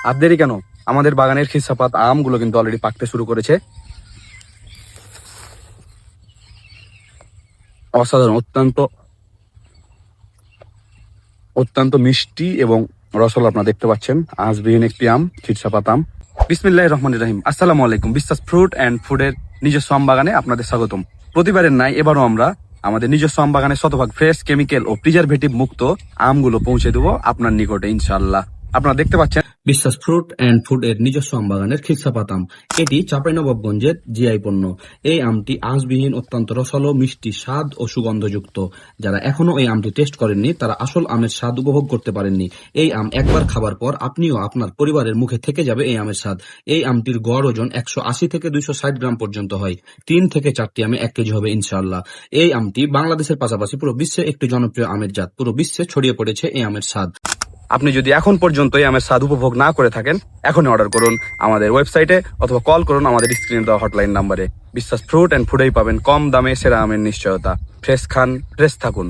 আর দেরি কেন, আমাদের বাগানের খিরসাপাত আমগুলো কিন্তু অলরেডি পাকতে শুরু করেছে। অসাধারণ, অত্যন্ত অত্যন্ত মিষ্টি এবং রসল আপনারা দেখতে পাচ্ছেন। আঁশবিহীন একটি আম, খিরসাপাত আম। বিসমিল্লাহির রহমানির রহিম। আসসালামু আলাইকুম। বিশ্বাস ফ্রুট অ্যান্ড ফুডের নিজস্ব আম বাগানে আপনাদের স্বাগতম। প্রতিবারের নাই এবারও আমরা আমাদের নিজস্ব আম বাগানে শতভাগ ফ্রেশ, কেমিক্যাল ও প্রিজারভেটিভ মুক্ত আমগুলো পৌঁছে দেবো আপনার নিকটে ইনশাআল্লাহ। আপনারা দেখতে পাচ্ছেন বিশ্বাস ফ্রুট অ্যান্ড ফুড এর নিজস্ব আম বাগানের খিরসাপাত আম। এটি চাঁপাইনবাবগঞ্জের জিআই পণ্য। এই আমটি আঁশবিহীন, অত্যন্ত রসালো, মিষ্টি স্বাদ ও সুগন্ধযুক্ত। যারা এখনো এই আমটি টেস্ট করেননি তারা আসল আমের স্বাদ উপভোগ করতে পারেননি। এই আম একবার খাবার পর আপনিও আপনার পরিবারের মুখে থেকে যাবে এই আমের স্বাদ। এই আমটির গড় ওজন 180 থেকে 260 গ্রাম পর্যন্ত হয়। 3 থেকে 4টি আমে 1 কেজি হবে ইনশাআল্লাহ। এই আমটি বাংলাদেশের পাশাপাশি পুরো বিশ্বে একটি জনপ্রিয় আমের জাত। পুরো বিশ্বে ছড়িয়ে পড়েছে এই আমের স্বাদ। আপনি যদি এখন পর্যন্ত এই আমের স্বাদ উপভোগ না করে থাকেন, এখনই অর্ডার করুন আমাদের ওয়েবসাইটে অথবা কল করুন আমাদের স্ক্রিনে দেওয়া হটলাইন নাম্বারে। বিশ্বাস ফ্রুট অ্যান্ড ফুডেই পাবেন কম দামে সেরা আমের নিশ্চয়তা। ফ্রেশ খান, ফ্রেশ থাকুন।